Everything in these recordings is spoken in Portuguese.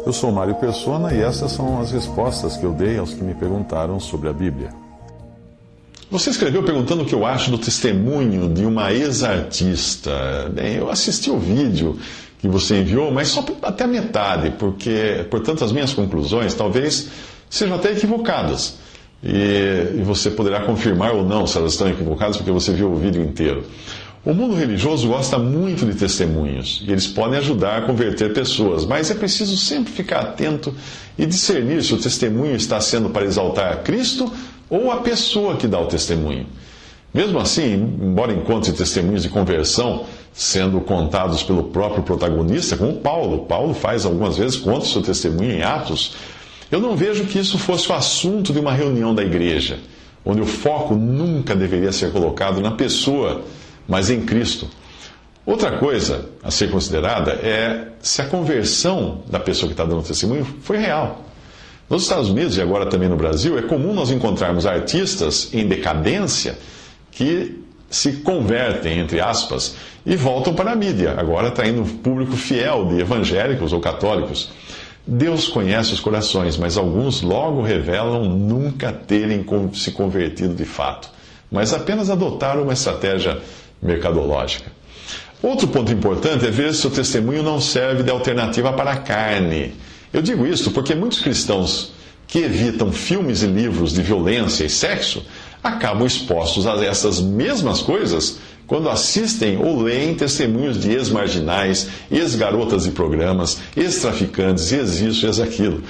Eu sou Mário Persona e essas são as respostas que eu dei aos que me perguntaram sobre a Bíblia. Você escreveu perguntando o que eu acho do testemunho de uma ex-artista. Bem, eu assisti o vídeo que você enviou, mas só até a metade, porque, portanto, as minhas conclusões talvez sejam até equivocadas. E você poderá confirmar ou não se elas estão equivocadas, porque você viu o vídeo inteiro. O mundo religioso gosta muito de testemunhos, e eles podem ajudar a converter pessoas, mas é preciso sempre ficar atento e discernir se o testemunho está sendo para exaltar a Cristo ou a pessoa que dá o testemunho. Mesmo assim, embora encontre testemunhos de conversão sendo contados pelo próprio protagonista, como Paulo faz algumas vezes, conta o seu testemunho em Atos, eu não vejo que isso fosse o assunto de uma reunião da igreja, onde o foco nunca deveria ser colocado na pessoa, mas em Cristo. Outra coisa a ser considerada é se a conversão da pessoa que está dando testemunho foi real. Nos Estados Unidos e agora também no Brasil, é comum nós encontrarmos artistas em decadência que se convertem, entre aspas, e voltam para a mídia, agora atraindo um público fiel de evangélicos ou católicos. Deus conhece os corações, mas alguns logo revelam nunca terem se convertido de fato, mas apenas adotaram uma estratégia mercadológica. Outro ponto importante é ver se o testemunho não serve de alternativa para a carne. Eu digo isso porque muitos cristãos que evitam filmes e livros de violência e sexo acabam expostos a essas mesmas coisas quando assistem ou leem testemunhos de ex-marginais, ex-garotas de programas, ex-traficantes, ex-isso, ex-aquilo.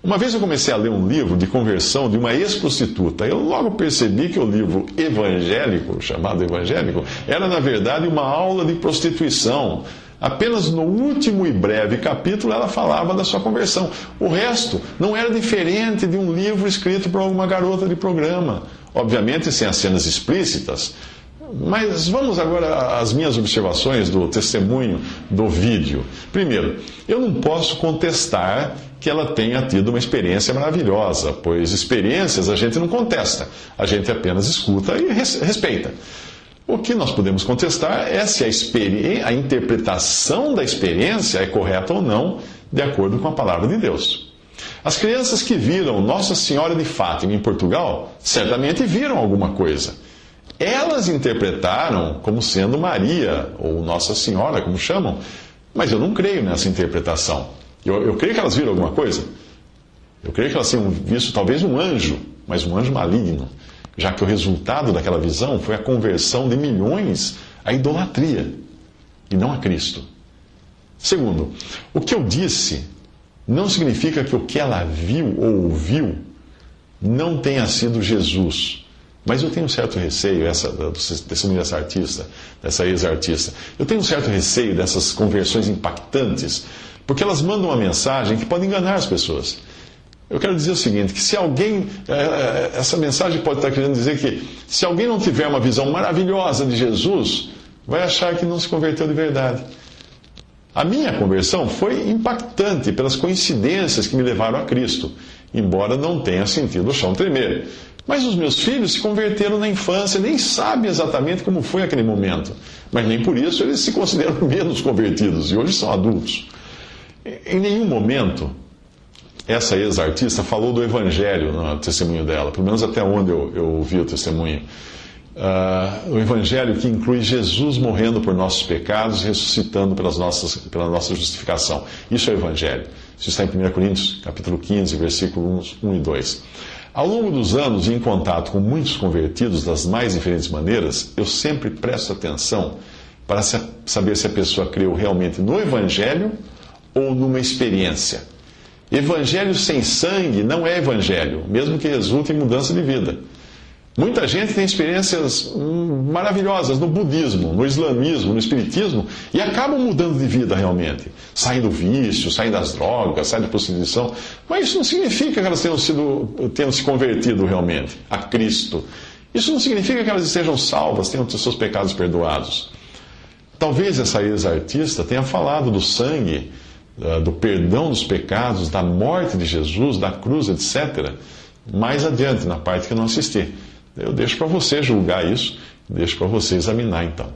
Uma vez eu comecei a ler um livro de conversão de uma ex-prostituta. Eu logo percebi que o livro evangélico, chamado evangélico, era na verdade uma aula de prostituição. Apenas no último e breve capítulo ela falava da sua conversão. O resto não era diferente de um livro escrito por alguma garota de programa. Obviamente sem as cenas explícitas. Mas vamos agora às minhas observações do testemunho do vídeo. Primeiro, eu não posso contestar que ela tenha tido uma experiência maravilhosa, pois experiências a gente não contesta, a gente apenas escuta e respeita. O que nós podemos contestar é se a interpretação da experiência é correta ou não, de acordo com a palavra de Deus. As crianças que viram Nossa Senhora de Fátima em Portugal, certamente viram alguma coisa. Elas interpretaram como sendo Maria, ou Nossa Senhora, como chamam, mas eu não creio nessa interpretação. Eu creio que elas viram alguma coisa. Eu creio que elas tenham visto talvez um anjo, mas um anjo maligno, já que o resultado daquela visão foi a conversão de milhões à idolatria, e não a Cristo. Segundo, o que eu disse não significa que o que ela viu ou ouviu não tenha sido Jesus. Mas eu tenho um certo receio do testemunho dessa artista, dessa ex-artista. Eu tenho um certo receio dessas conversões impactantes, porque elas mandam uma mensagem que pode enganar as pessoas. Eu quero dizer o seguinte, que se alguém... Essa mensagem pode estar querendo dizer que se alguém não tiver uma visão maravilhosa de Jesus, vai achar que não se converteu de verdade. A minha conversão foi impactante pelas coincidências que me levaram a Cristo, embora não tenha sentido o chão tremer. Mas os meus filhos se converteram na infância, nem sabem exatamente como foi aquele momento. Mas nem por isso eles se consideram menos convertidos, e hoje são adultos. Em nenhum momento, essa ex-artista falou do Evangelho no testemunho dela, pelo menos até onde eu ouvi o testemunho. O Evangelho que inclui Jesus morrendo por nossos pecados, ressuscitando pela nossa justificação. Isso é o Evangelho. Isso está em 1 Coríntios, capítulo 15, versículos 1 e 2. Ao longo dos anos, em contato com muitos convertidos das mais diferentes maneiras, eu sempre presto atenção para saber se a pessoa creu realmente no Evangelho ou numa experiência. Evangelho sem sangue não é evangelho, mesmo que resulte em mudança de vida. Muita gente tem experiências maravilhosas no budismo, no islamismo, no espiritismo e acabam mudando de vida realmente. Saem do vício, saem das drogas, saem da prostituição. Mas isso não significa que elas tenham se convertido realmente a Cristo. Isso não significa que elas estejam salvas, tenham seus pecados perdoados. Talvez essa ex-artista tenha falado do sangue, do perdão dos pecados, da morte de Jesus, da cruz, etc., mais adiante, na parte que eu não assisti. Eu deixo para você julgar isso, deixo para você examinar então.